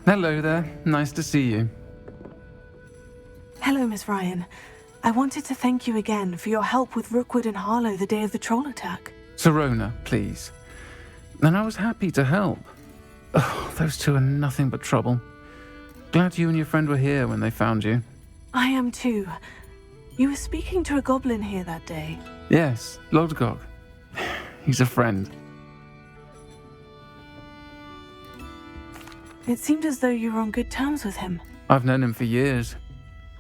Hello there. Nice to see you. Hello, Miss Ryan. I wanted to thank you again for your help with Rookwood and Harlow the day of the troll attack. Sirona, please. And I was happy to help. Oh, those two are nothing but trouble. Glad you and your friend were here when they found you. I am too. You were speaking to a goblin here that day. Yes, Lodgok. He's a friend. It seemed as though you were on good terms with him. I've known him for years.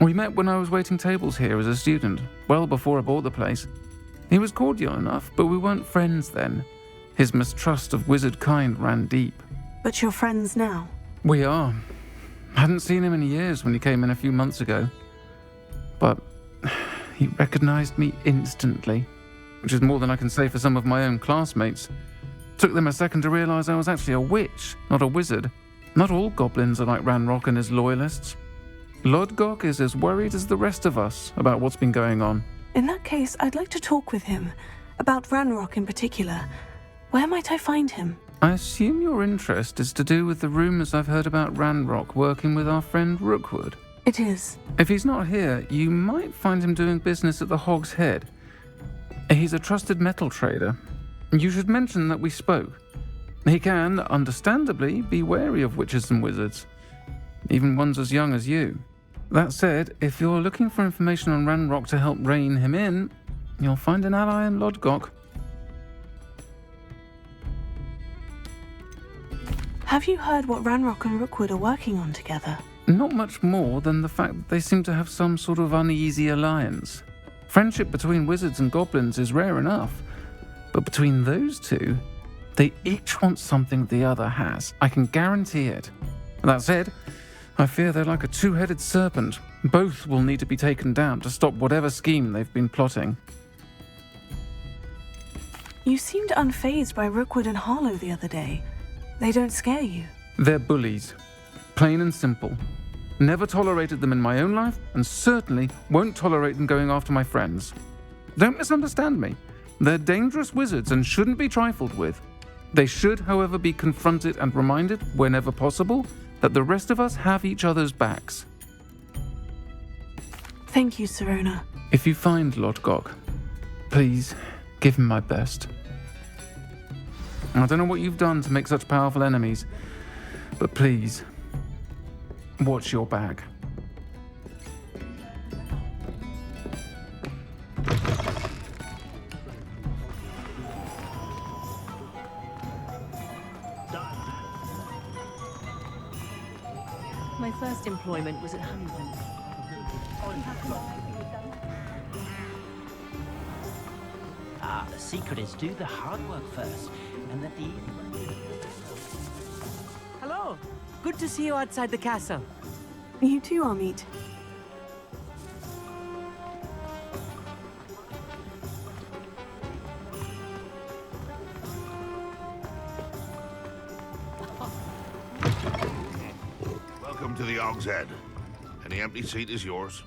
We met when I was waiting tables here as a student, well before I bought the place. He was cordial enough, but we weren't friends then. His mistrust of wizard kind ran deep. But you're friends now? We are. Hadn't seen him in years when he came in a few months ago. But he recognized me instantly, which is more than I can say for some of my own classmates. Took them a second to realize I was actually a witch, not a wizard. Not all goblins are like Ranrock and his loyalists. Lodgok is as worried as the rest of us about what's been going on. In that case, I'd like to talk with him. About Ranrock in particular. Where might I find him? I assume your interest is to do with the rumors I've heard about Ranrock working with our friend Rookwood. It is. If he's not here, you might find him doing business at the Hog's Head. He's a trusted metal trader. You should mention that we spoke. He can, understandably, be wary of witches and wizards, even ones as young as you. That said, if you're looking for information on Ranrock to help rein him in, you'll find an ally in Lodgok. Have you heard what Ranrock and Rookwood are working on together? Not much more than the fact that they seem to have some sort of uneasy alliance. Friendship between wizards and goblins is rare enough, but between those two, they each want something the other has. I can guarantee it. That said, I fear they're like a two-headed serpent. Both will need to be taken down to stop whatever scheme they've been plotting. You seemed unfazed by Rookwood and Harlow the other day. They don't scare you. They're bullies. Plain and simple. Never tolerated them in my own life, and certainly won't tolerate them going after my friends. Don't misunderstand me. They're dangerous wizards and shouldn't be trifled with. They should, however, be confronted and reminded, whenever possible, that the rest of us have each other's backs. Thank you, Sirona. If you find Lodgok, please give him my best. I don't know what you've done to make such powerful enemies, but please, watch your back. My first employment was at Huntington. The secret is do the hard work first, and let the... Hello. Good to see you outside the castle. You too, Amit. Welcome to the Hog's Head. Any empty seat is yours.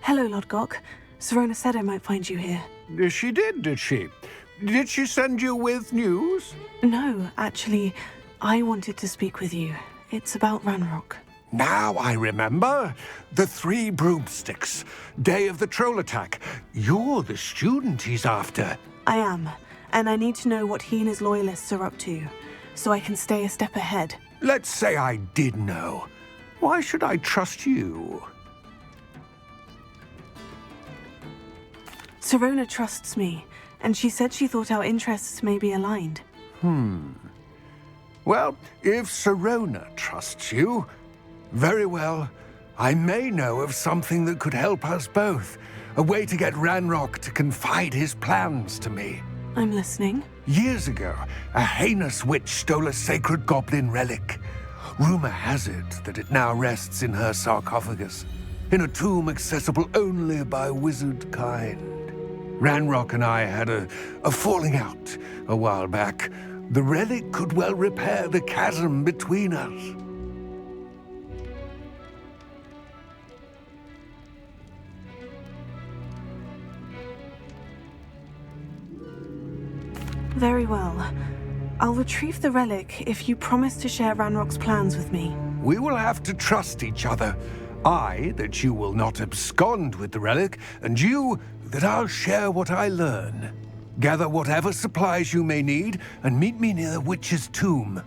Hello, Lodgok. Sirona said I might find you here. She did she? Did she send you with news? No, actually, I wanted to speak with you. It's about Ranrock. Now I remember. The 3 broomsticks. Day of the troll attack. You're the student he's after. I am, and I need to know what he and his loyalists are up to, so I can stay a step ahead. Let's say I did know. Why should I trust you? Sirona trusts me, and she said she thought our interests may be aligned. Well, if Sirona trusts you, very well. I may know of something that could help us both. A way to get Ranrock to confide his plans to me. I'm listening. Years ago, a heinous witch stole a sacred goblin relic. Rumor has it that it now rests in her sarcophagus, in a tomb accessible only by wizard kind. Ranrock and I had a falling out a while back. The relic could well repair the chasm between us. Very well. I'll retrieve the relic if you promise to share Ranrock's plans with me. We will have to trust each other. I, that you will not abscond with the relic, and you, that I'll share what I learn. Gather whatever supplies you may need, and meet me near the witch's tomb.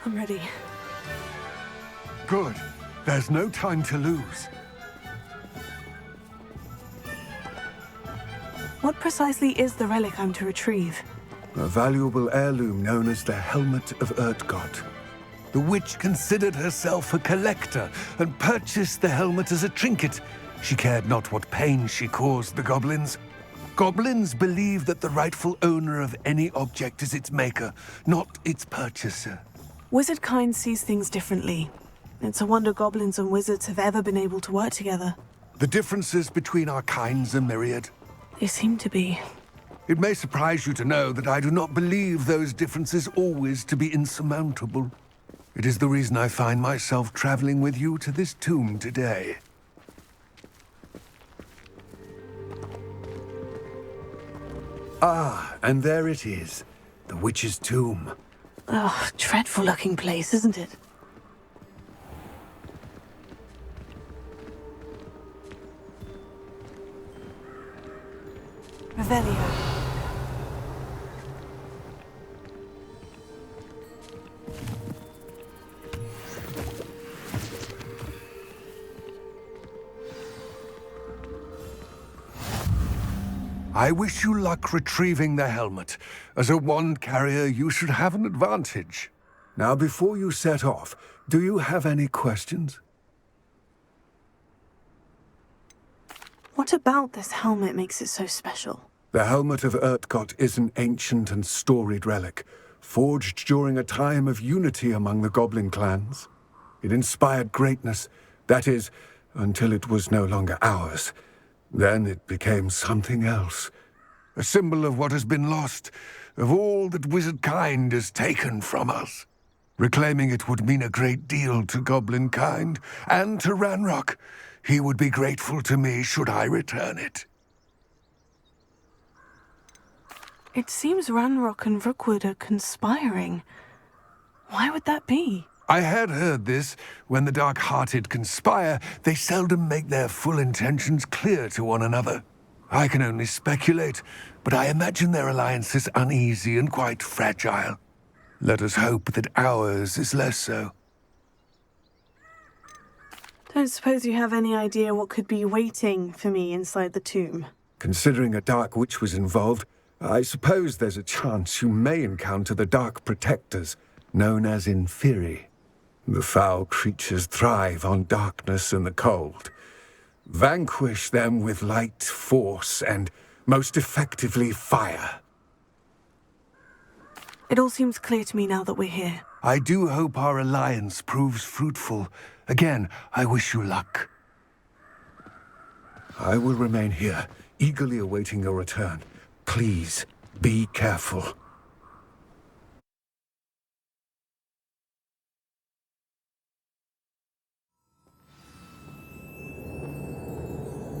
I'm ready. Good. There's no time to lose. What precisely is the relic I'm to retrieve? A valuable heirloom known as the Helmet of Urtkot. The witch considered herself a collector and purchased the helmet as a trinket. She cared not what pain she caused the goblins. Goblins believe that the rightful owner of any object is its maker, not its purchaser. Wizard kind sees things differently. It's a wonder goblins and wizards have ever been able to work together. The differences between our kinds are myriad. They seem to be. It may surprise you to know that I do not believe those differences always to be insurmountable. It is the reason I find myself traveling with you to this tomb today. Ah, and there it is. The witch's tomb. Oh, dreadful looking place, isn't it? Revelio. I wish you luck retrieving the helmet. As a wand carrier, you should have an advantage. Now, before you set off, do you have any questions? What about this helmet makes it so special? The Helmet of Urtkot is an ancient and storied relic, forged during a time of unity among the goblin clans. It inspired greatness, that is, until it was no longer ours. Then it became something else. A symbol of what has been lost, of all that wizard kind has taken from us. Reclaiming it would mean a great deal to goblin kind, and to Ranrock. He would be grateful to me should I return it. It seems Ranrock and Rookwood are conspiring. Why would that be? I had heard this. When the dark-hearted conspire, they seldom make their full intentions clear to one another. I can only speculate, but I imagine their alliance is uneasy and quite fragile. Let us hope that ours is less so. Don't suppose you have any idea what could be waiting for me inside the tomb? Considering a dark witch was involved, I suppose there's a chance you may encounter the Dark Protectors, known as Inferi. The foul creatures thrive on darkness and the cold. Vanquish them with light, force, and, most effectively, fire. It all seems clear to me now that we're here. I do hope our alliance proves fruitful. Again, I wish you luck. I will remain here, eagerly awaiting your return. Please, be careful.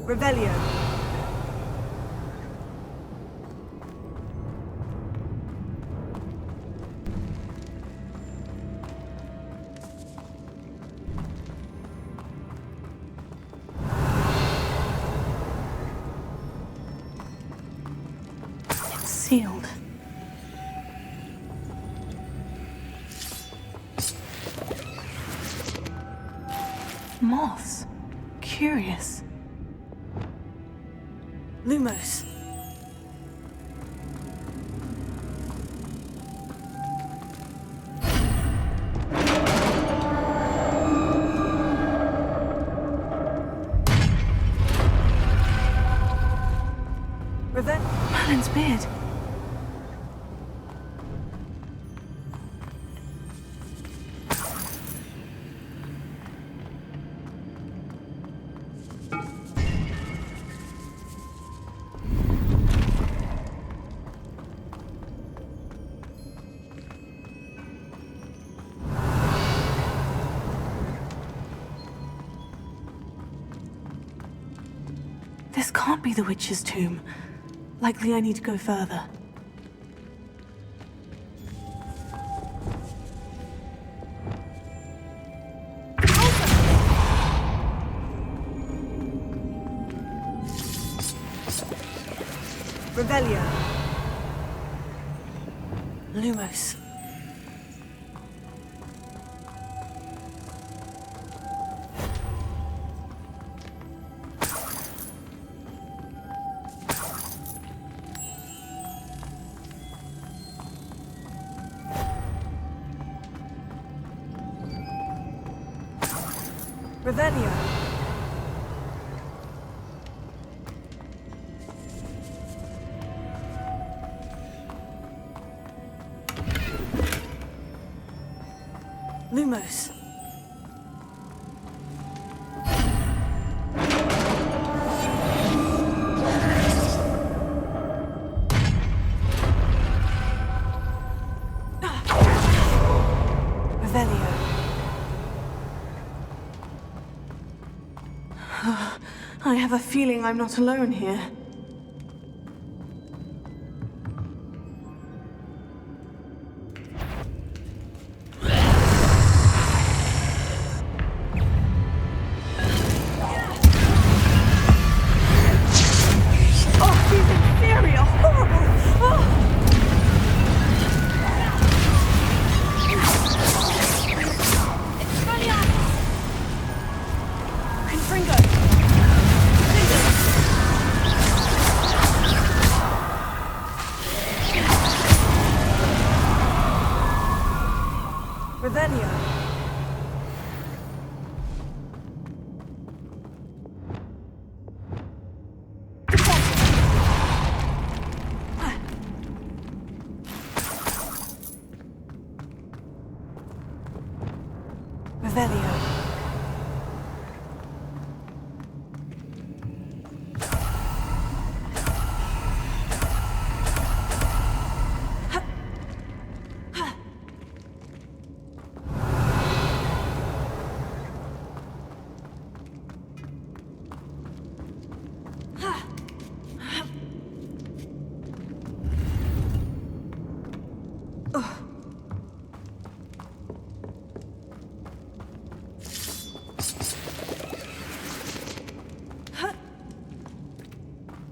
Revelio. It's sealed. Moths. Curious. Lumos. Merlin's beard. This can't be the witch's tomb. Likely I need to go further. Revelio. Lumos. Revelio. Lumos. Revelio. I have a feeling I'm not alone here. Revelio. Revelio.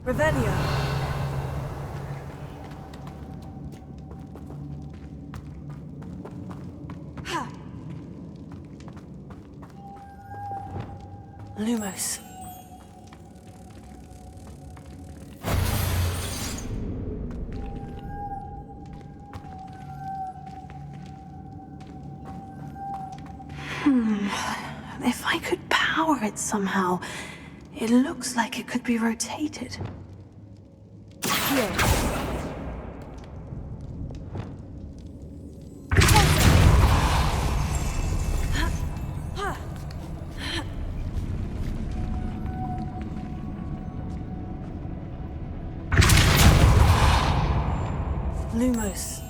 Revelio. Lumos. If I could power it somehow, it looks like it could be rotated. Here. Lumos.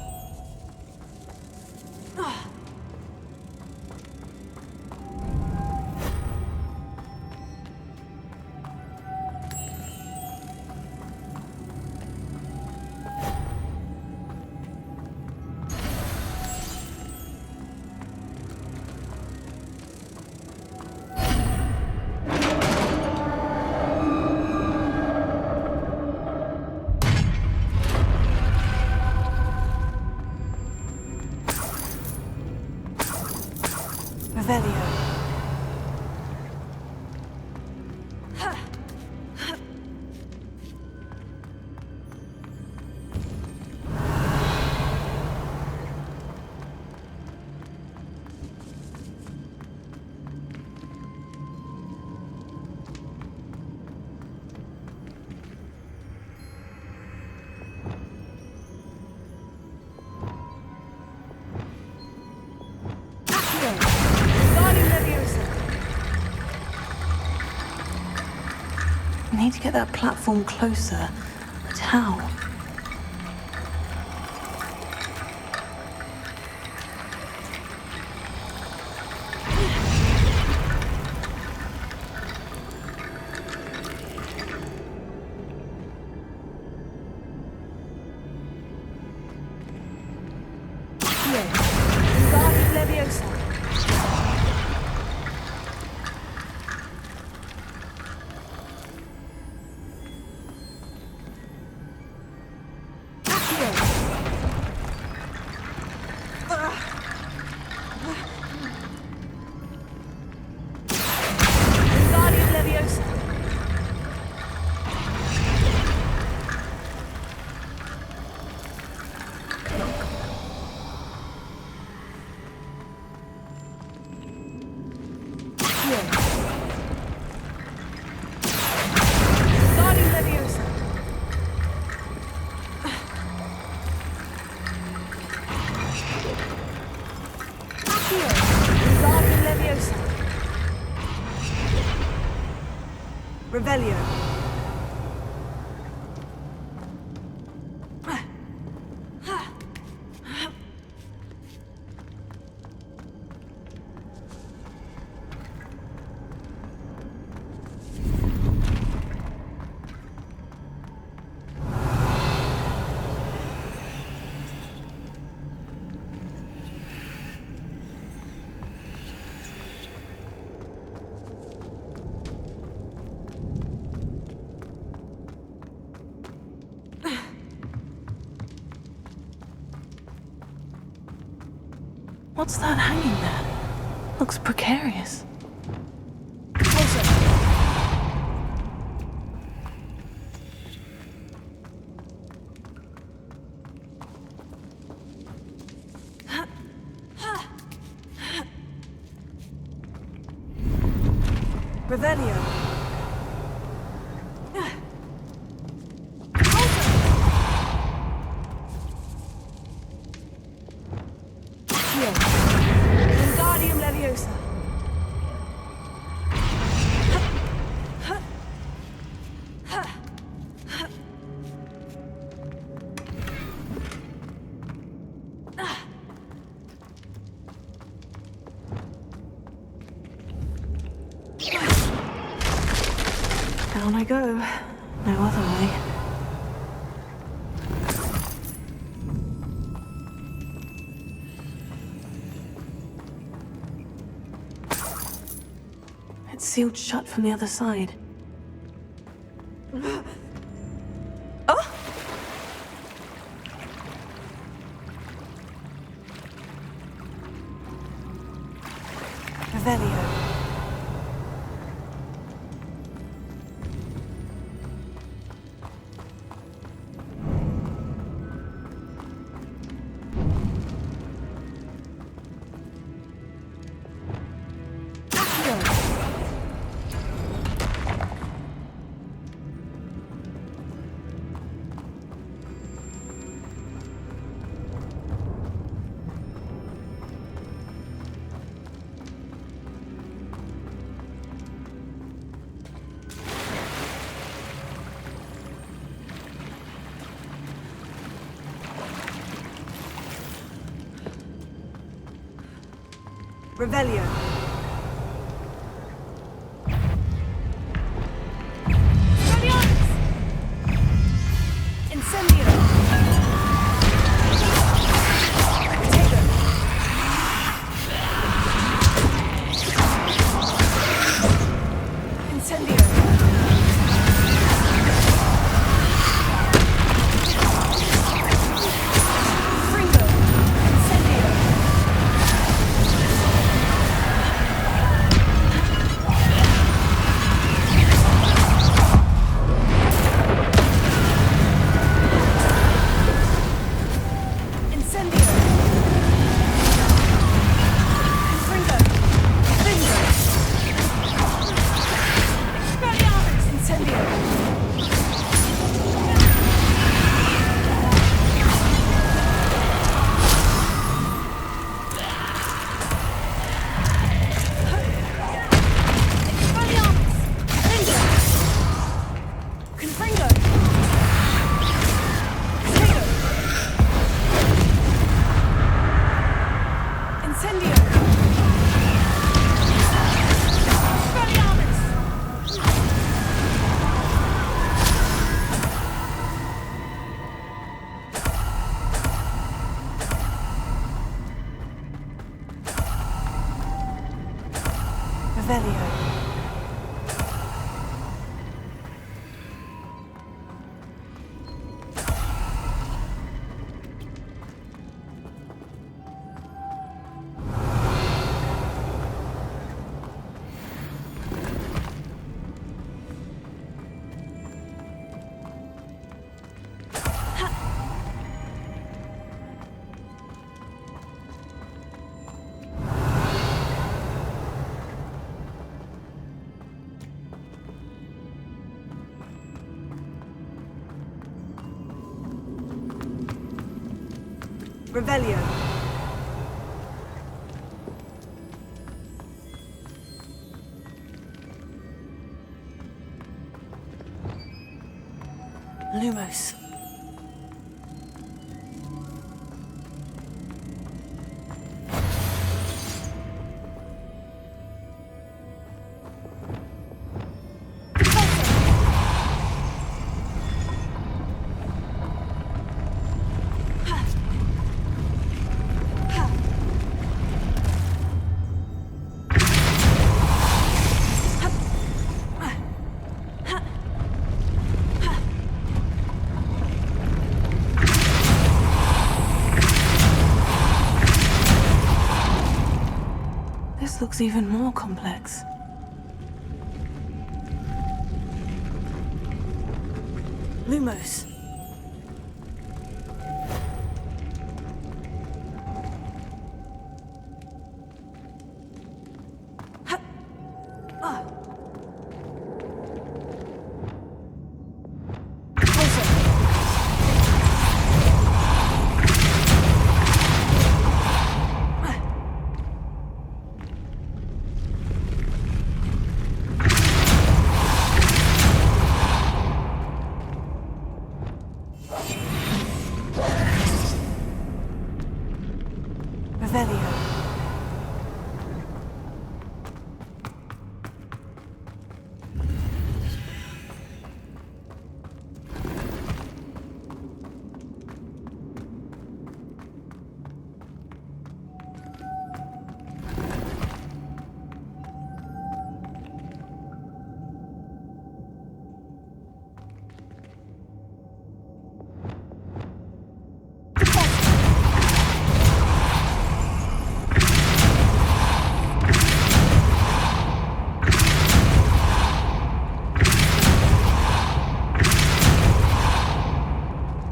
Revelio. I need to get that platform closer, but how? Revelio. What's that hanging there? Looks precarious. Revelio. Wingardium Leviosa. Down I go. No other way. It's sealed shut from the other side. Oh! Revelio. Revelio. Expelliarmus! Incendio! Potato! Incendio! Fringo! Incendio! Revelio. Revelio. Lumos. This looks even more complex. Lumos.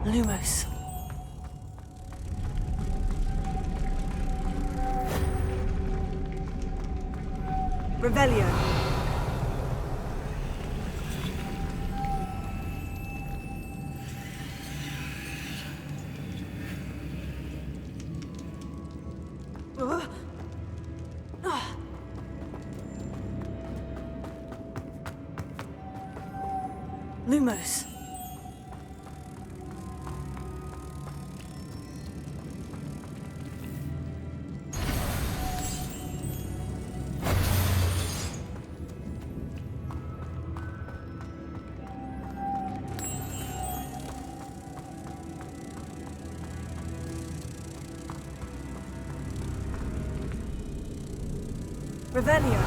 Lumos. Revelio. Lumos. Revelio.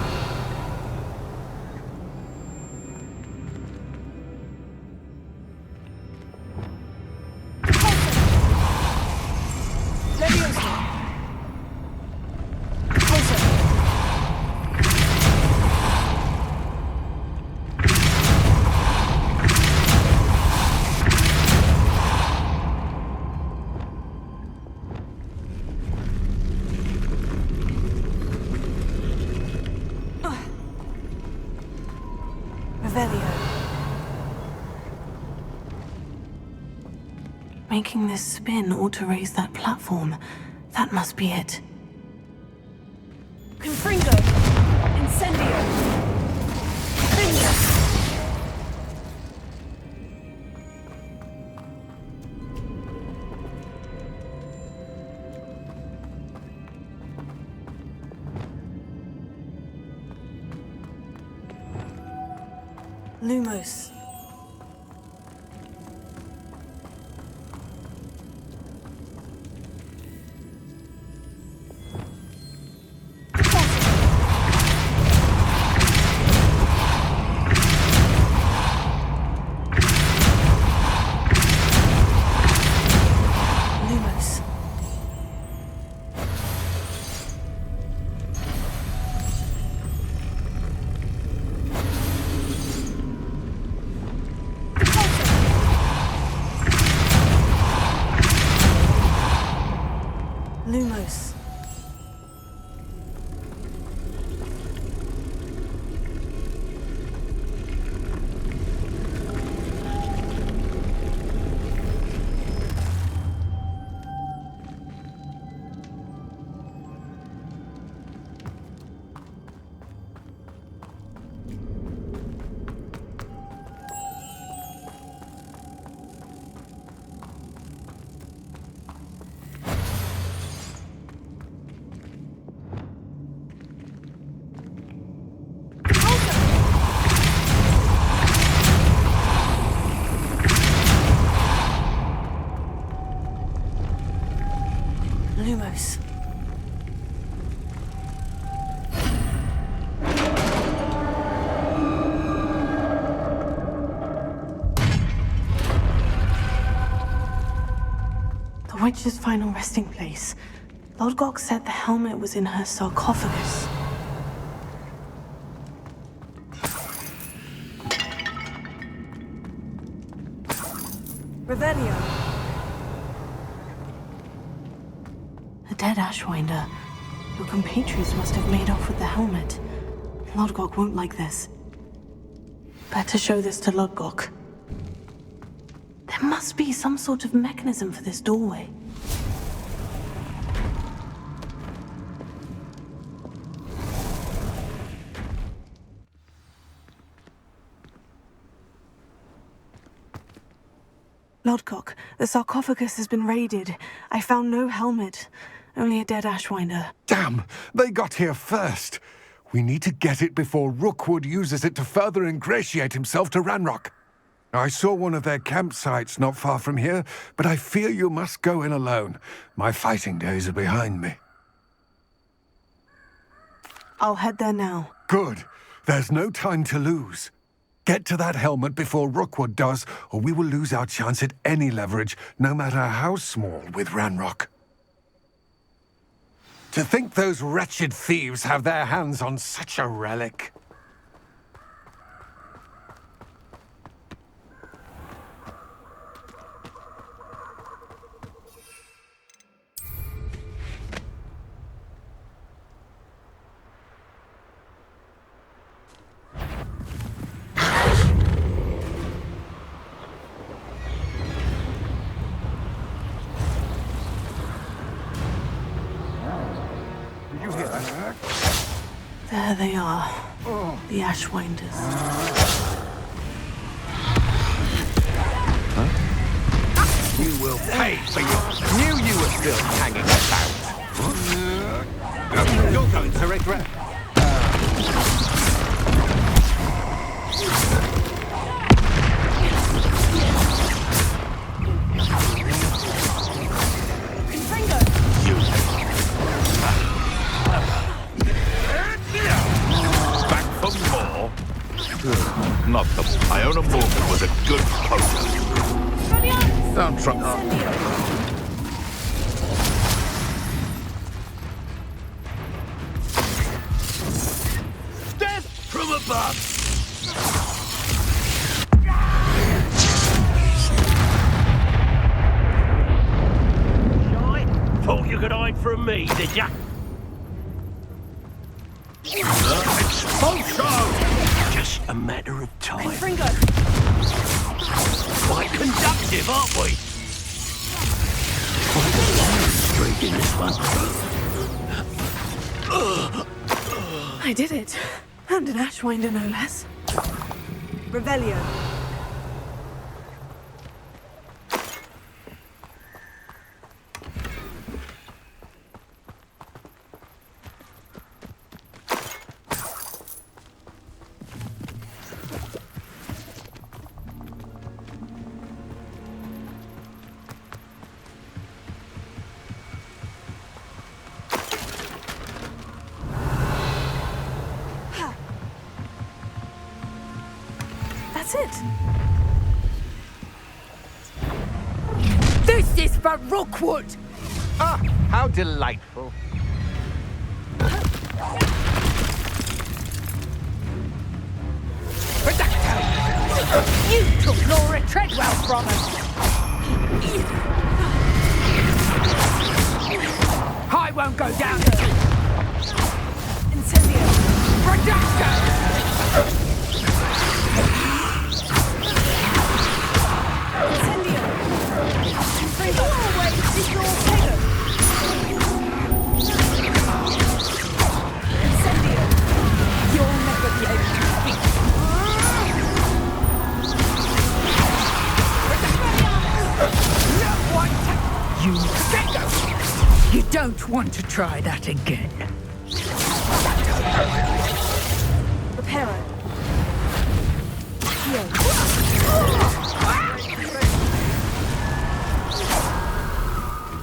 Leviosa. Repulsor. Revelio. Making this spin ought to raise that platform. That must be it. Confringo. Incendio. Finger. Lumos. Lumos. Lumos. Lumos. The witch's final resting place. Lodgok said the helmet was in her sarcophagus. Revelio. A dead Ashwinder. Your compatriots must have made off with the helmet. Lodgok won't like this. Better show this to Lodgok. There must be some sort of mechanism for this doorway. Lodgok, the sarcophagus has been raided. I found no helmet, only a dead Ashwinder. Damn! They got here first. We need to get it before Rookwood uses it to further ingratiate himself to Ranrock. I saw one of their campsites not far from here, but I fear you must go in alone. My fighting days are behind me. I'll head there now. Good. There's no time to lose. Get to that helmet before Rookwood does, or we will lose our chance at any leverage, no matter how small, with Ranrock. To think those wretched thieves have their hands on such a relic. There they are. The Ashwinders. You will pay for your... Knew you were still hanging about. You're going to regret. Not the Iona Morgan was a good poacher. Don't try. Death from above! Shy? Thought you could hide from me, did ya? Just a matter of time. Quite conductive, aren't we? Quite a long streak in this one. I did it. And an Ashwinder, no less. Revelio. That's it. This is for Rookwood! Ah, how delightful. You took Laura Treadwell from us! I won't go down here! Incendio. Reducto! Incendio. You always did your payment. Incendio. You'll never be able to speak. No one you bingo! You don't want to try that again. Reparo.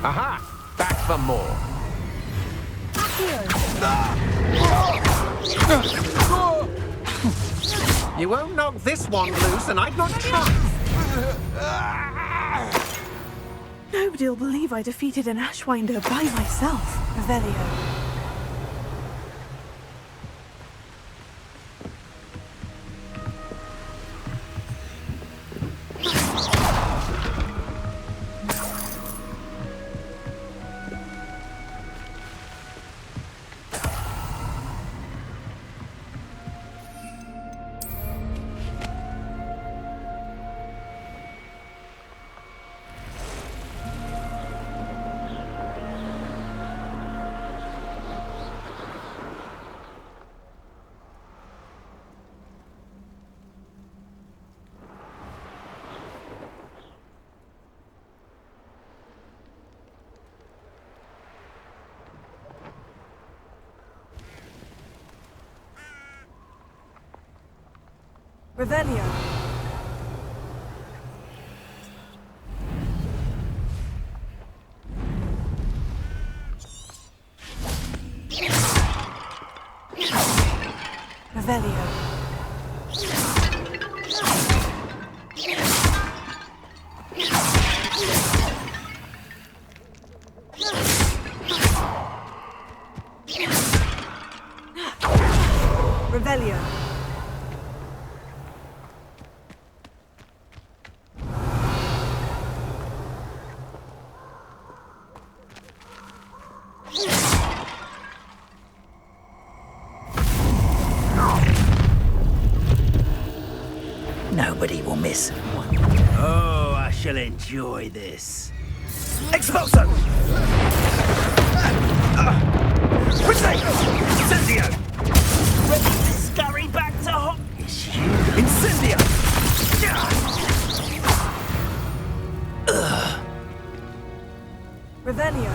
Aha! Back for for more. You won't knock this one loose, and I'd not try. Nobody'll believe I defeated an Ashwinder by myself. Revelio. Revelio. Revelio. Revelio. Nobody will miss one. Oh, I shall enjoy this. Expulso! Incendio! Ready to scurry back to Hogwarts. Incendio! Revelio.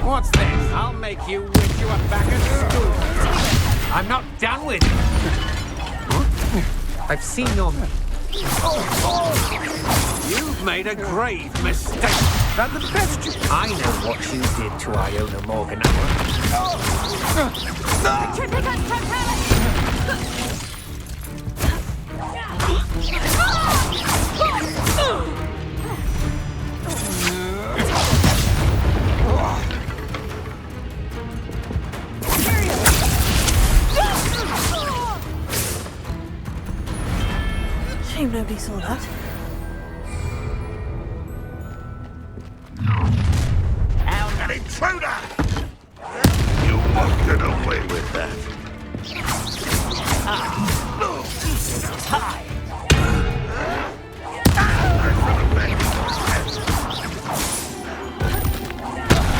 What's this? I'll make you wish you were back at school. I'm not done with you. I've seen your... You've made a grave mistake. And the best you... I know what you did to Iona Morganella. Shame nobody saw that. An intruder! You won't get away with that. Hi.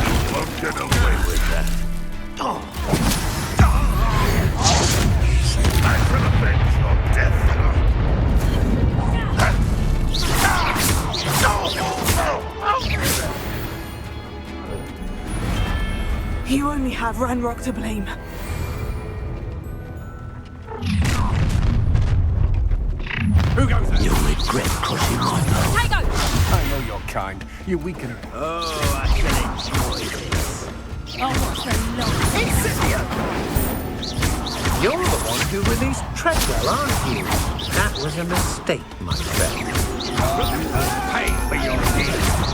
You won't get away with that. I shall avenge your death. You only have Ranroka to blame. Who goes there? You'll regret crushing my bow. Take go! I know you're kind. You weaken her. Oh, I shall enjoy this. Oh, what's so long? You're the one who released Treadwell, aren't you? That was a mistake, my friend. Pay for your deeds.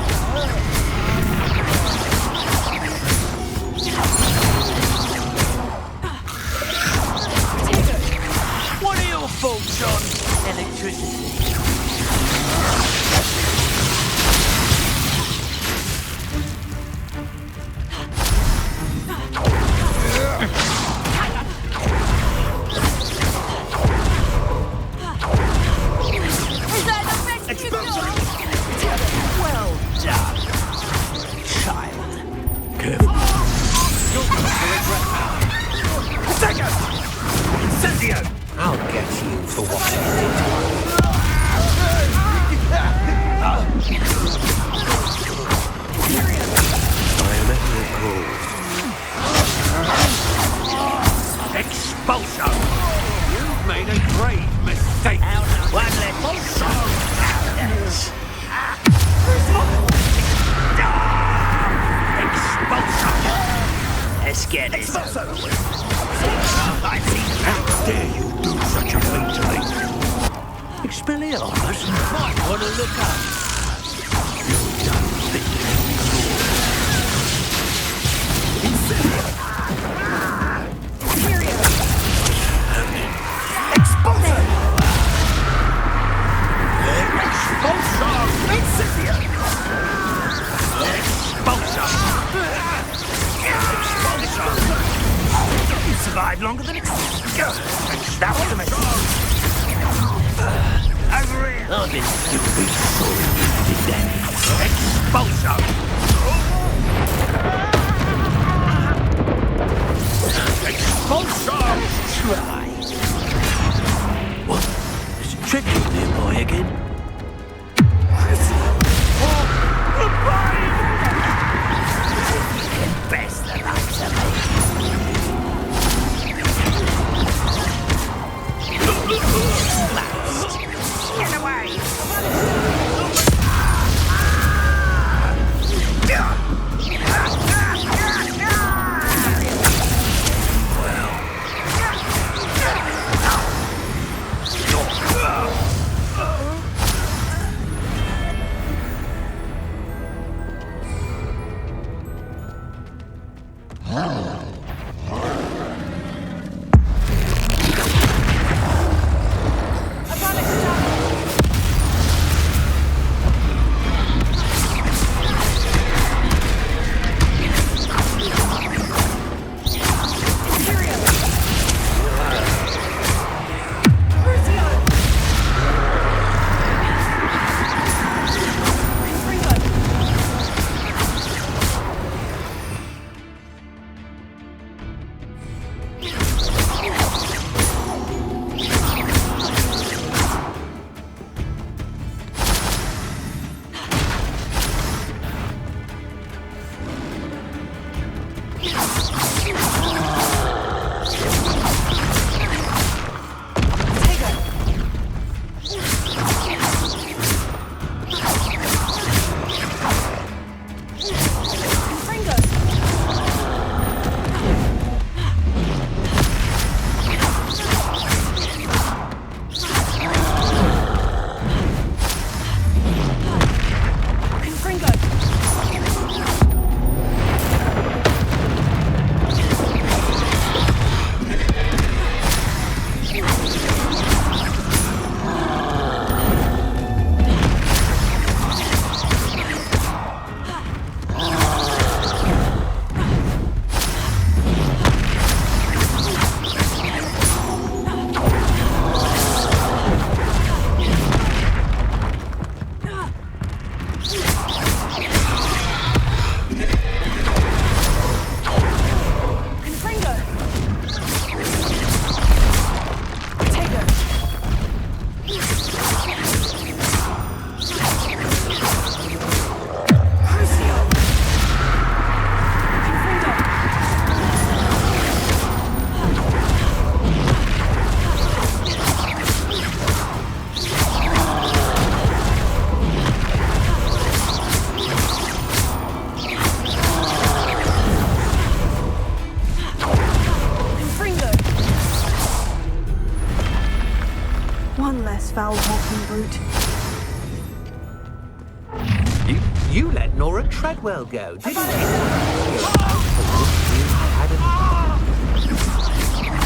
What are your thoughts on electricity? Is that the best you can do? Well done, child. Careful. You're going to regret that. Take it! Incendio! I'll Expulso! You've made a grave mistake. One less. Expulso! Let's get this over with. How dare you do such a thing to me? Expelliarmus might want to look up. You don't think Expulso! Expulso! Incendio! Expulso! Expulso! You survived longer than expected. That was a mistake. Over here! I've been stupid sorry you did that. Expulso! Expulso! Try. What? There's a trick in there, boy, again. Best the likes of me. Get away! foul-talking brute. You let Nora Treadwell go, didn't you?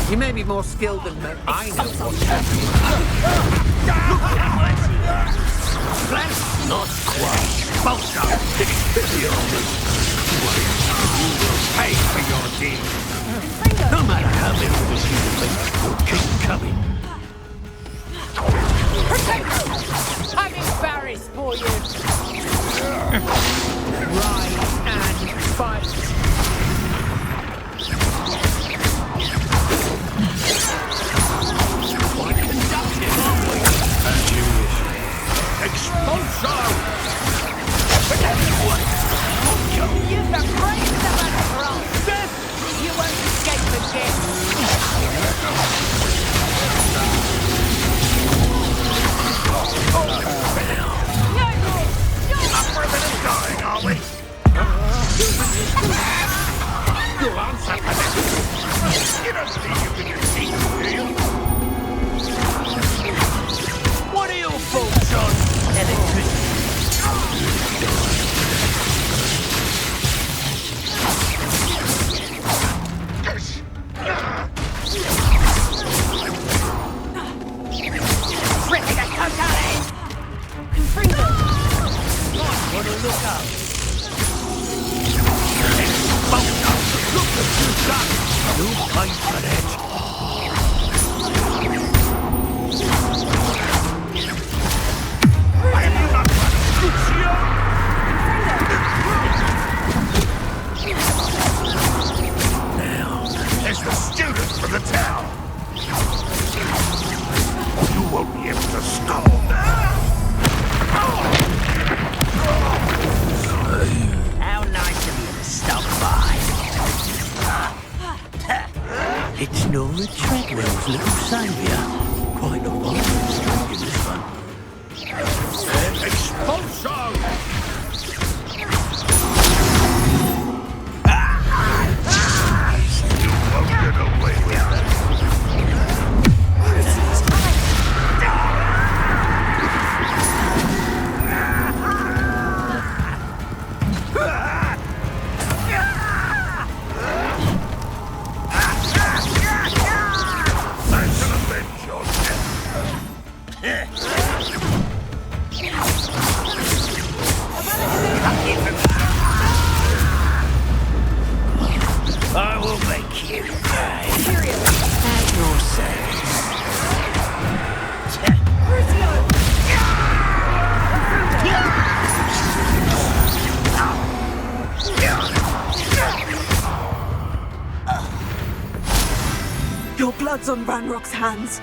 You may be more skilled than me. I know what's happening. Not quite. Bullshit. You will pay for your deeds. No matter how many of us you defeat, you'll keep coming. I'm embarrassed for you. Rise and fight. Quite conductive, aren't we? As you wish. Expulso! Use the brains of a troll. You won't escape again. Aim for that. Now, there's the student for the town. You won't be able to stop. How nice of you to stop by. It's Nora Treadwell's little saviour. Quite a violent stroke in this one. Expulso! You won't get away with that. I will make you pay. At your service. Your blood's on Ranrock's hands.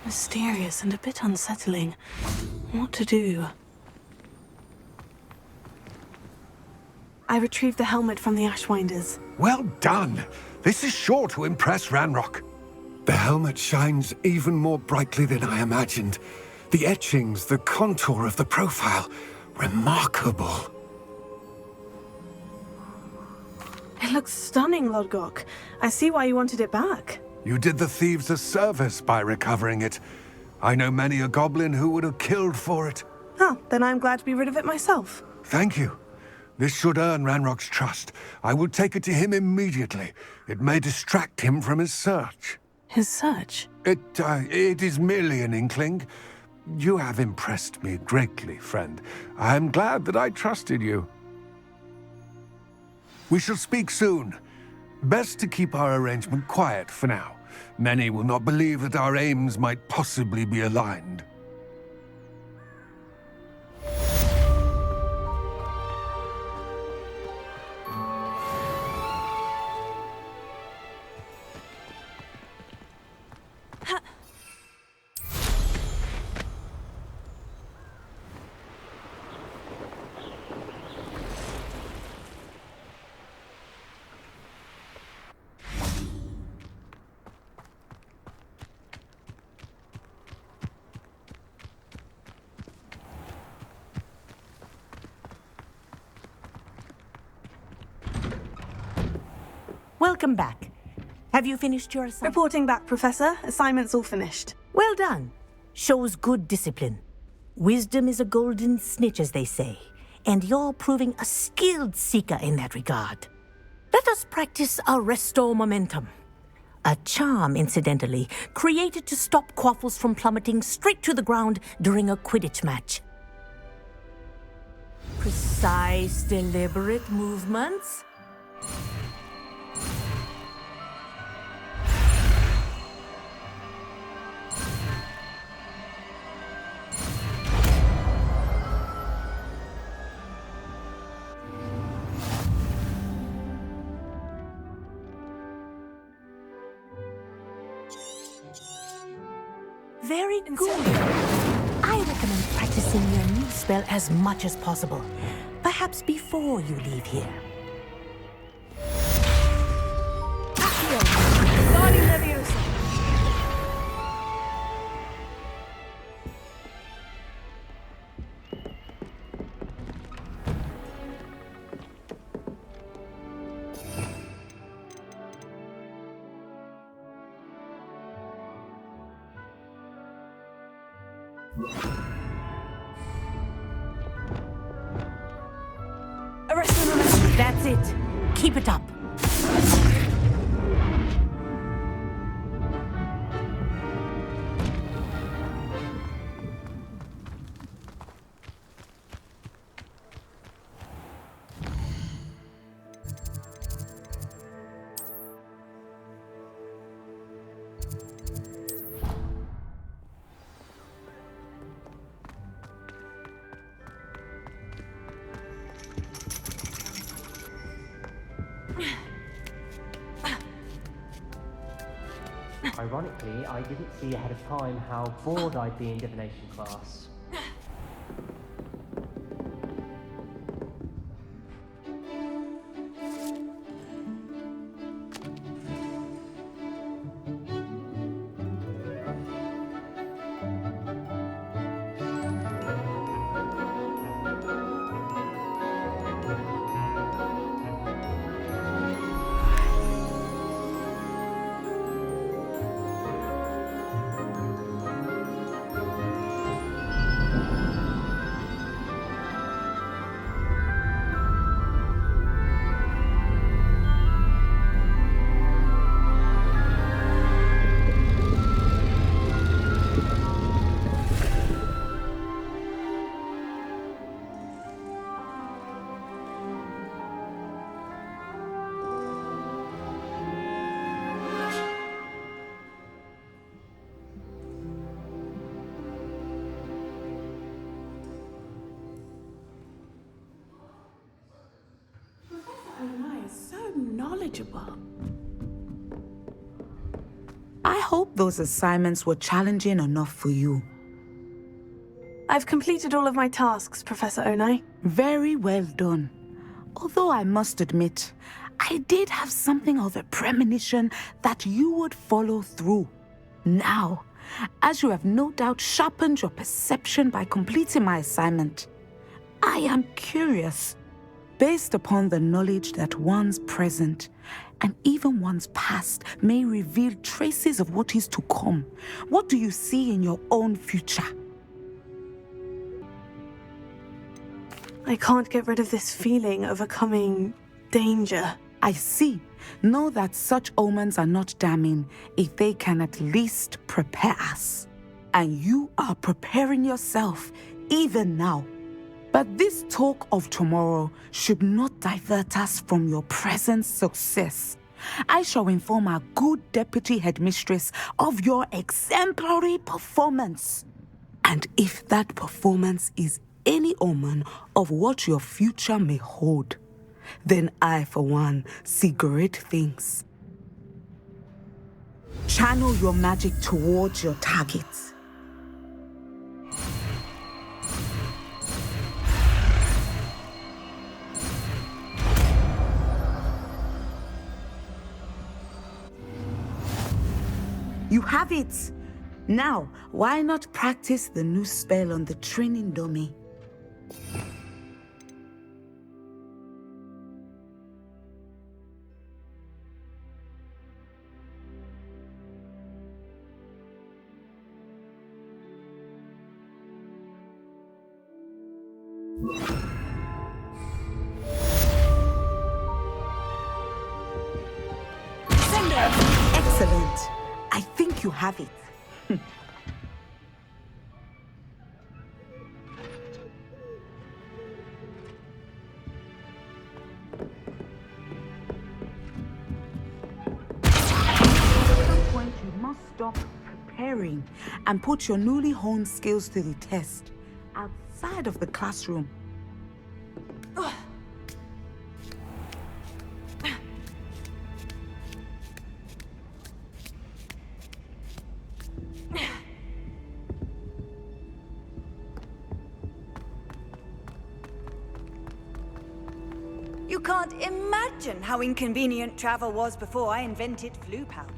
Mysterious and a bit unsettling. What to do? I retrieved the helmet from the Ashwinders. Well done! This is sure to impress Ranrock. The helmet shines even more brightly than I imagined. The etchings, the contour of the profile. Remarkable. It looks stunning, Lodgok. I see why you wanted it back. You did the thieves a service by recovering it. I know many a goblin who would have killed for it. Oh, then I'm glad to be rid of it myself. Thank you. This should earn Ranrock's trust. I will take it to him immediately. It may distract him from his search. His search? It is merely an inkling. You have impressed me greatly, friend. I am glad that I trusted you. We shall speak soon. Best to keep our arrangement quiet for now. Many will not believe that our aims might possibly be aligned. Welcome back. Have you finished your assignment? Reporting back, Professor. Assignment's all finished. Well done. Shows good discipline. Wisdom is a golden snitch, as they say, and you're proving a skilled seeker in that regard. Let us practice Arresto Momentum. A charm, incidentally, created to stop quaffles from plummeting straight to the ground during a Quidditch match. Precise, deliberate movements. Very good. I recommend practicing your new spell as much as possible. Perhaps before you leave here. it. Keep it up. Ironically, I didn't see ahead of time how bored I'd be in divination class. Knowledgeable. I hope those assignments were challenging enough for you. I've completed all of my tasks, Professor Onai. Very well done. Although I must admit, I did have something of a premonition that you would follow through. Now, as you have no doubt sharpened your perception by completing my assignment, I am curious. Based upon the knowledge that one's present and even one's past may reveal traces of what is to come, what do you see in your own future? I can't get rid of this feeling of a coming danger. I see. Know that such omens are not damning if they can at least prepare us. And you are preparing yourself even now. But this talk of tomorrow should not divert us from your present success. I shall inform our good deputy headmistress of your exemplary performance. And if that performance is any omen of what your future may hold, then I, for one, see great things. Channel your magic towards your targets. You have it! Now, why not practice the new spell on the training dummy? Excellent. I think you have it. At some point, you must stop preparing and put your newly honed skills to the test outside of the classroom. You can't imagine how inconvenient travel was before I invented flu powder.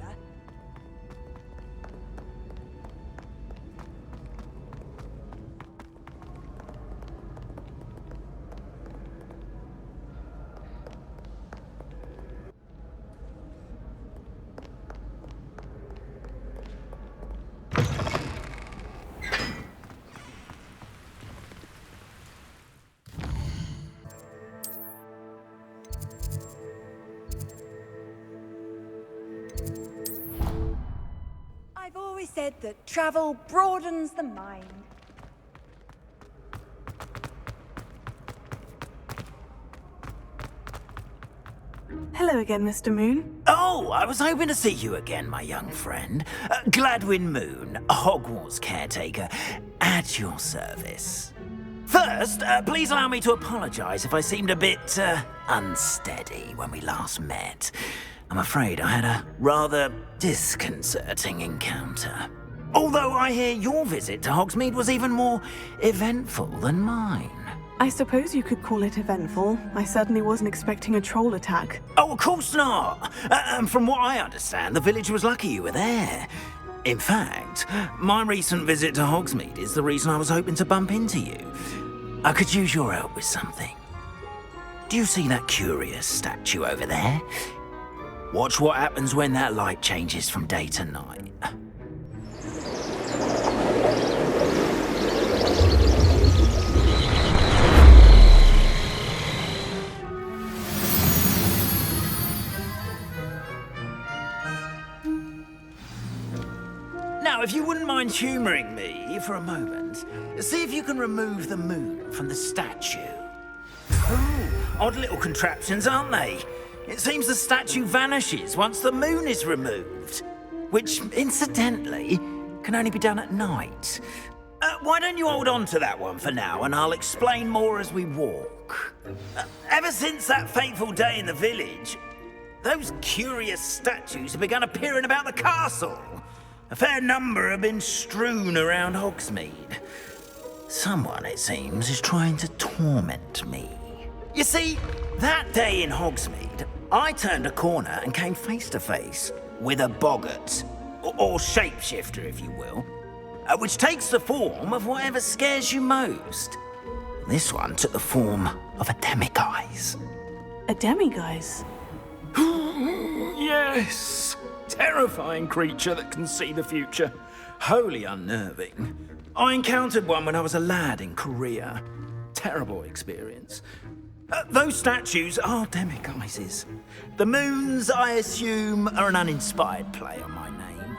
said that travel broadens the mind. Hello again, Mr. Moon. Oh, I was hoping to see you again, my young friend. Gladwin Moon, Hogwarts caretaker, at your service. First, please allow me to apologize if I seemed a bit, unsteady when we last met. I'm afraid I had a rather disconcerting encounter. Although I hear your visit to Hogsmeade was even more eventful than mine. I suppose you could call it eventful. I certainly wasn't expecting a troll attack. Oh, of course not. And from what I understand, the village was lucky you were there. In fact, my recent visit to Hogsmeade is the reason I was hoping to bump into you. I could use your help with something. Do you see that curious statue over there? Watch what happens when that light changes from day to night. Now, if you wouldn't mind humouring me for a moment, see if you can remove the moon from the statue. Ooh, odd little contraptions, aren't they? It seems the statue vanishes once the moon is removed, which, incidentally, can only be done at night. Why don't you hold on to that one for now, and I'll explain more as we walk. Ever since that fateful day in the village, those curious statues have begun appearing about the castle. A fair number have been strewn around Hogsmeade. Someone, it seems, is trying to torment me. You see, that day in Hogsmeade, I turned a corner and came face to face with a boggart, or shapeshifter, if you will, which takes the form of whatever scares you most. This one took the form of a demiguise. A demiguise? Yes! Terrifying creature that can see the future. Wholly unnerving. I encountered one when I was a lad in Korea. Terrible experience. Those statues are demiguises. The moons, I assume, are an uninspired play on my name.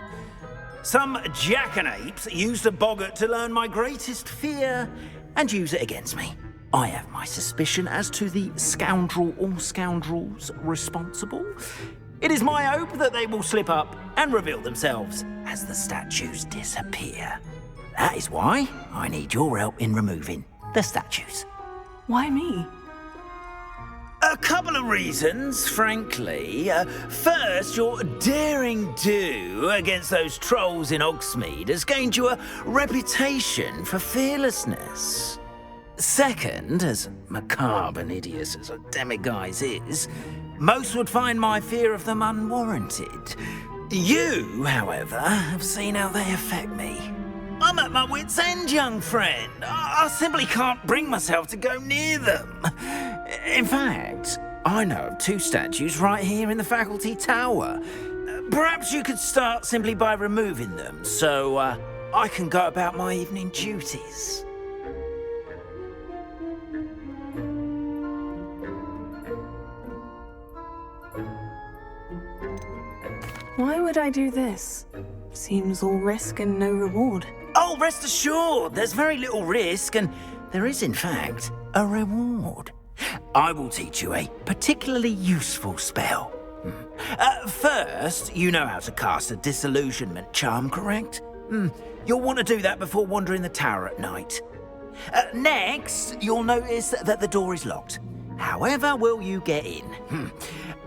Some jackanapes used a boggart to learn my greatest fear and use it against me. I have my suspicion as to the scoundrel or scoundrels responsible. It is my hope that they will slip up and reveal themselves as the statues disappear. That is why I need your help in removing the statues. Why me? A couple of reasons, frankly. First, your daring do against those trolls in Hogsmeade has gained you a reputation for fearlessness. Second, as macabre and hideous as a demiguise is, most would find my fear of them unwarranted. You, however, have seen how they affect me. I'm at my wit's end, young friend. I simply can't bring myself to go near them. In fact, I know of two statues right here in the faculty tower. Perhaps you could start simply by removing them, so I can go about my evening duties. Why would I do this? Seems all risk and no reward. Oh, rest assured, there's very little risk, and there is, in fact, a reward. I will teach you a particularly useful spell. First, you know how to cast a disillusionment charm, correct? You'll want to do that before wandering the tower at night. Next, you'll notice that the door is locked. However will you get in?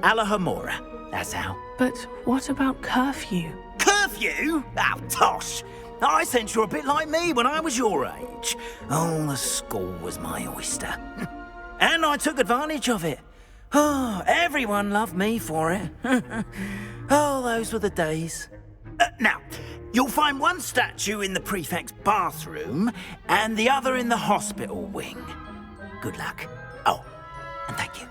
Alahamora, that's how. But what about curfew? Curfew? Oh, tosh! I sense you're a bit like me when I was your age. Oh, the school was my oyster. And I took advantage of it. Oh, everyone loved me for it. Oh, those were the days. Now, you'll find one statue in the prefect's bathroom and the other in the hospital wing. Good luck. Oh, and thank you.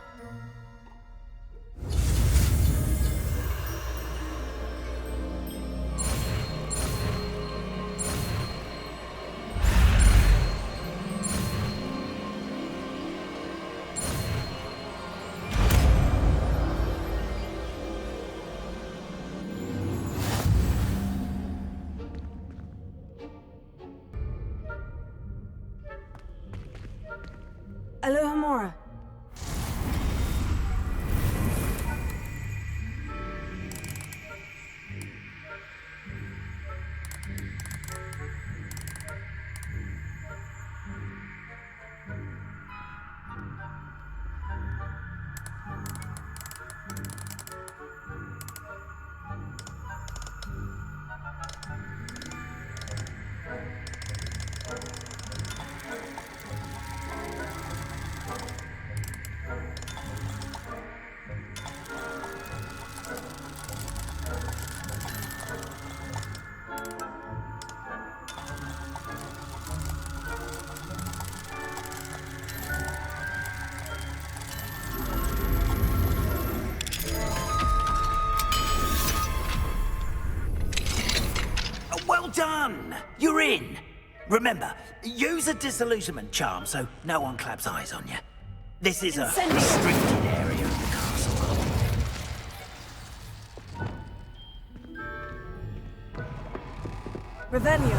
Alohomora. Well done! You're in! Remember, use a disillusionment charm so no one claps eyes on you. This is a restricted area of the castle. Revelio.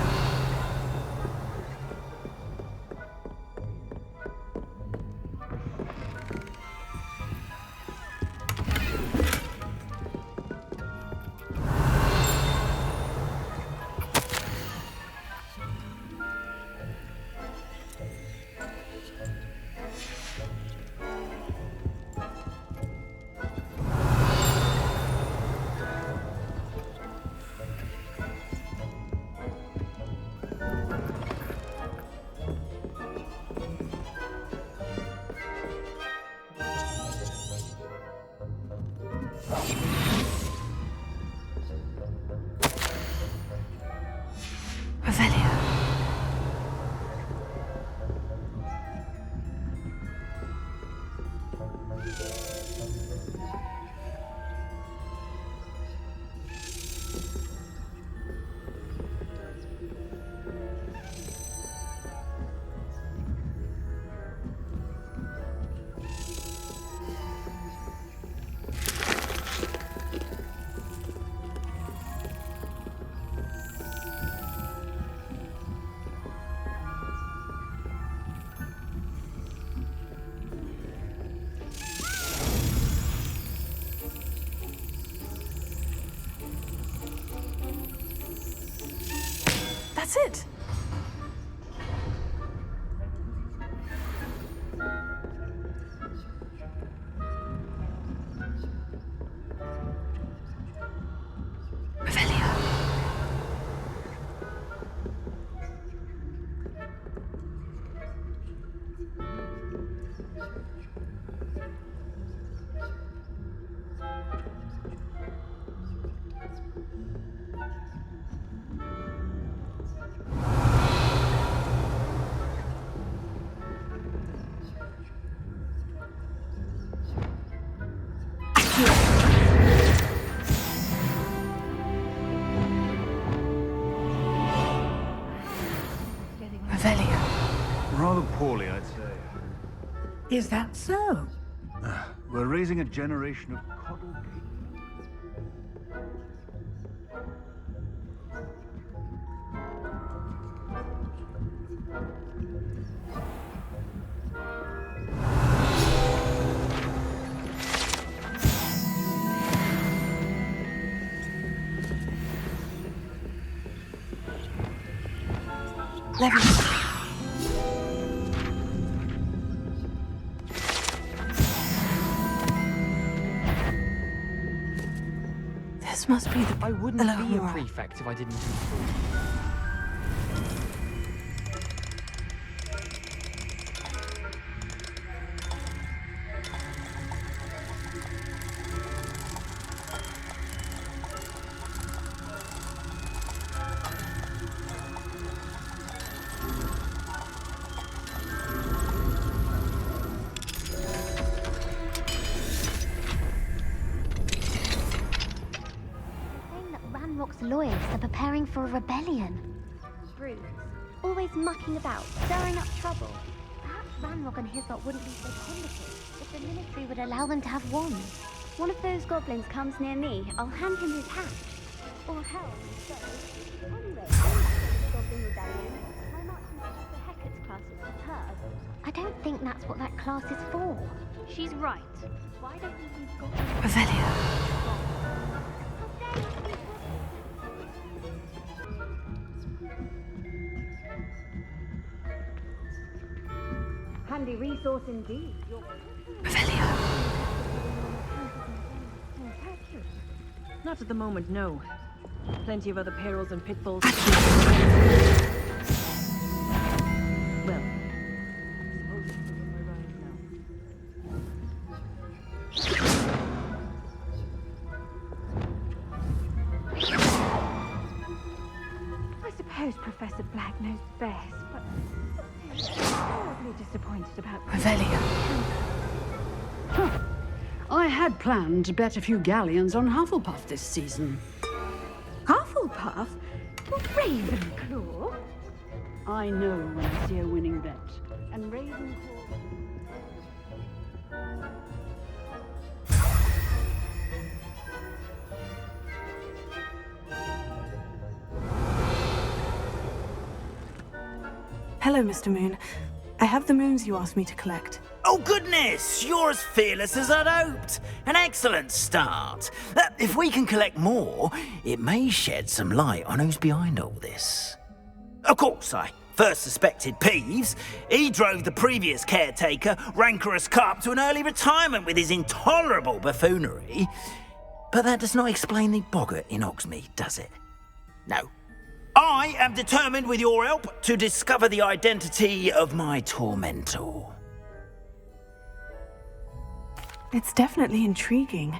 That's it. Rather poorly, I'd say. Is that so? We're raising a generation of coddled people. This must be the... I wouldn't be a prefect if I didn't inform. Lawyers are preparing for a rebellion. Brutes, always mucking about, stirring up trouble. Perhaps Ranrock and his lot wouldn't be so complicated if the military would allow them to have wands. One of those goblins comes near me, I'll hand him his hat. Or hell, so. Anyway, the goblin rebellion. My marching sister Hecate's class was superb. I don't think that's what that class is for. She's right. Why don't you use God? Revelio. Handy resource indeed. Revelio. Not at the moment, no. Plenty of other perils and pitfalls. Well, I suppose Professor Black knows best, but I'm terribly disappointed about Revelio. I had planned to bet a few galleons on Hufflepuff this season. Hufflepuff? Ravenclaw? I know when I see a winning bet. And Ravenclaw... Hello, Mr. Moon. I have the moons you asked me to collect. Oh, goodness! You're as fearless as I'd hoped. An excellent start. If we can collect more, it may shed some light on who's behind all this. Of course, I first suspected Peeves. He drove the previous caretaker, Rancorous Carp, to an early retirement with his intolerable buffoonery. But that does not explain the boggart in Hogsmeade, does it? No. I am determined, with your help, to discover the identity of my tormentor. It's definitely intriguing.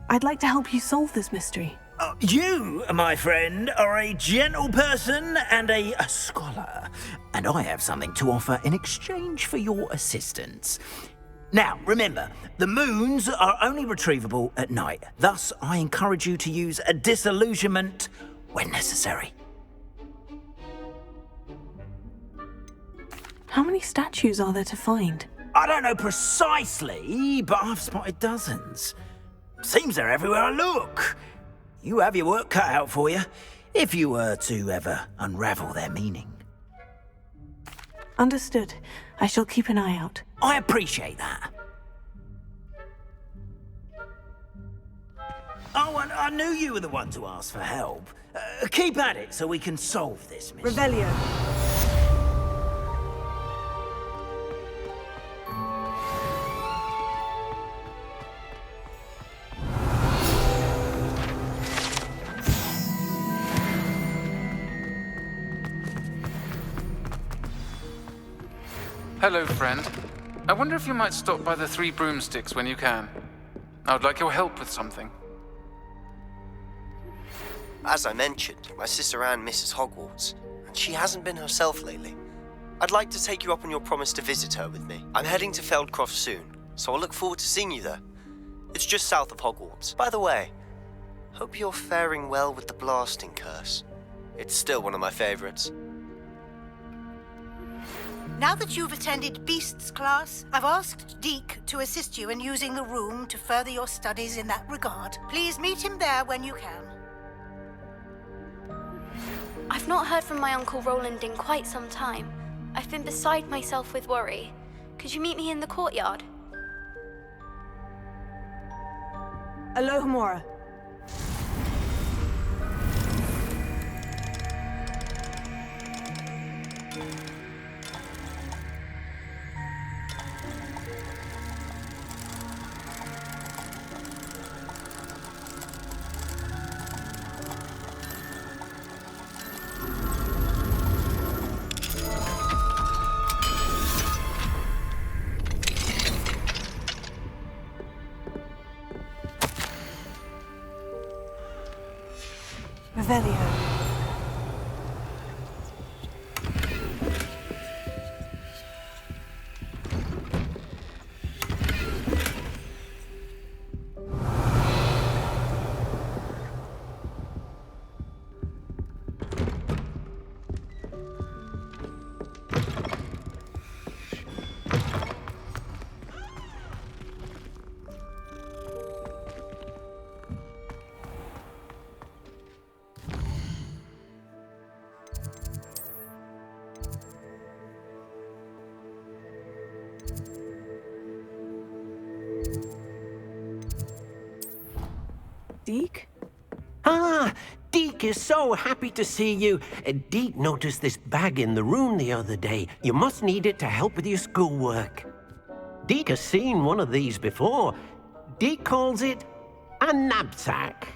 I'd like to help you solve this mystery. You, my friend, are a gentle person and a scholar, and I have something to offer in exchange for your assistance. Now, remember, the moons are only retrievable at night. Thus, I encourage you to use a disillusionment when necessary. How many statues are there to find? I don't know precisely, but I've spotted dozens. Seems they're everywhere I look. You have your work cut out for you, if you were to ever unravel their meaning. Understood. I shall keep an eye out. I appreciate that. Oh, and I knew you were the one to ask for help. Keep at it so we can solve this mystery. Revelio. Hello, friend. I wonder if you might stop by the Three Broomsticks when you can. I would like your help with something. As I mentioned, my sister Anne misses Hogwarts, and she hasn't been herself lately. I'd like to take you up on your promise to visit her with me. I'm heading to Feldcroft soon, so I'll look forward to seeing you there. It's just south of Hogwarts. By the way, hope you're faring well with the blasting curse. It's still one of my favorites. Now that you've attended Beasts class, I've asked Deke to assist you in using the room to further your studies in that regard. Please meet him there when you can. I've not heard from my Uncle Roland in quite some time. I've been beside myself with worry. Could you meet me in the courtyard? Alohomora. Revelio. Deke? Ah, Deke is so happy to see you. Deke noticed this bag in the room the other day. You must need it to help with your schoolwork. Deke has seen one of these before. Deke calls it a knapsack.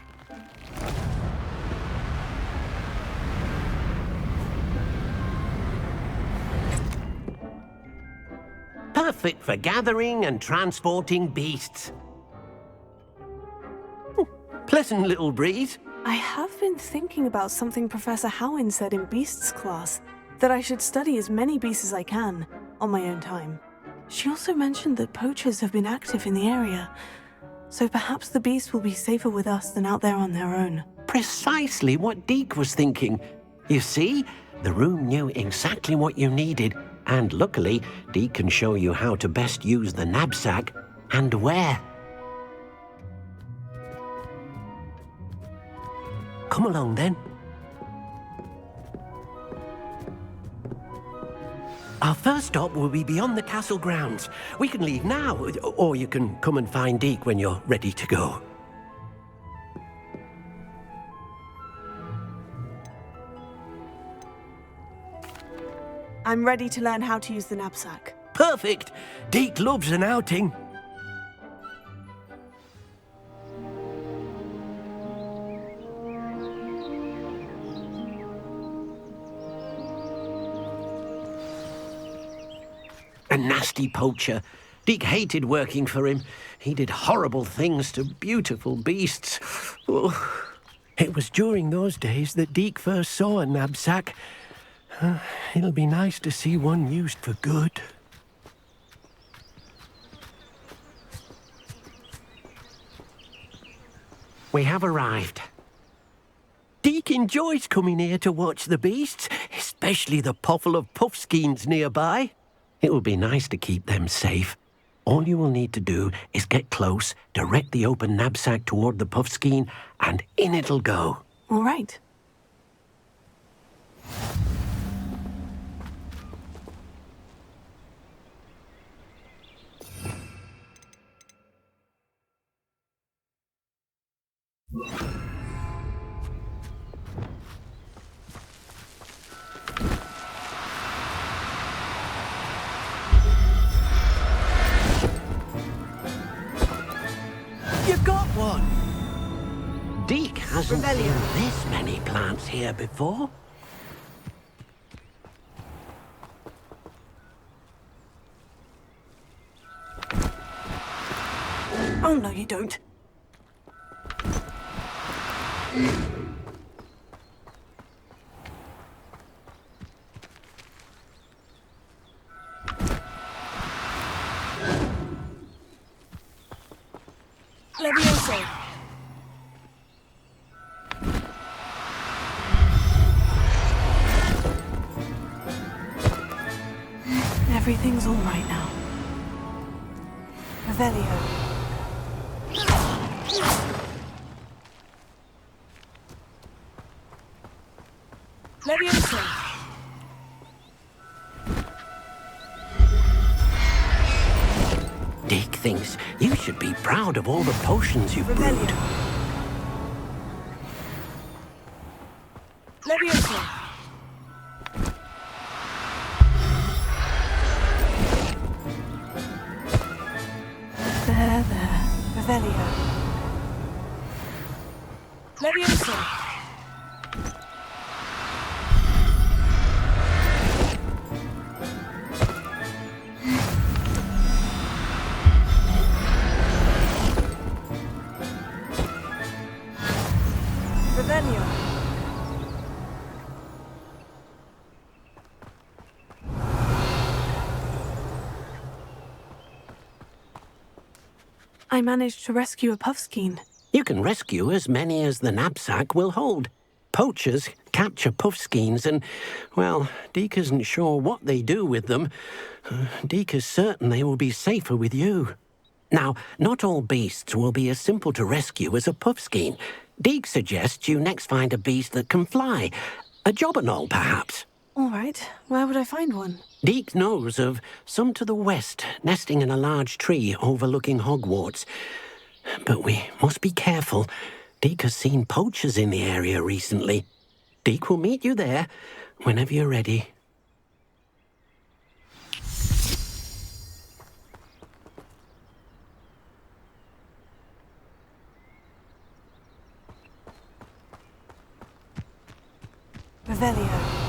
Perfect for gathering and transporting beasts. Pleasant little breeze. I have been thinking about something Professor Howin said in Beasts class, that I should study as many beasts as I can, on my own time. She also mentioned that poachers have been active in the area, so perhaps the beasts will be safer with us than out there on their own. Precisely what Deke was thinking. You see, the room knew exactly what you needed, and luckily, Deke can show you how to best use the knapsack and where. Come along, then. Our first stop will be beyond the castle grounds. We can leave now, or you can come and find Deke when you're ready to go. I'm ready to learn how to use the knapsack. Perfect! Deke loves an outing. A nasty poacher. Deke hated working for him. He did horrible things to beautiful beasts. Oh. It was during those days that Deke first saw a knapsack. It'll be nice to see one used for good. We have arrived. Deke enjoys coming here to watch the beasts, especially the potful of puffskeins nearby. It will be nice to keep them safe. All you will need to do is get close, direct the open knapsack toward the puffskein, and in it'll go. All right. You got one! Deke hasn't seen this many plants here before. Oh, no, you don't. Levioso. Everything's all right now. Revelio. Levioso. Deke thinks you should be proud of all the potions you've brewed. Levioso. There. Revelio. Levioso. Revelio. I managed to rescue a puffskein. You can rescue as many as the knapsack will hold. Poachers capture puffskeins and, well, Deke isn't sure what they do with them. Deke is certain they will be safer with you. Now, not all beasts will be as simple to rescue as a puffskein. Deke suggests you next find a beast that can fly. A jobberknoll, perhaps. All right. Where would I find one? Deke knows of some to the west, nesting in a large tree overlooking Hogwarts. But we must be careful. Deke has seen poachers in the area recently. Deke will meet you there whenever you're ready. Revelio.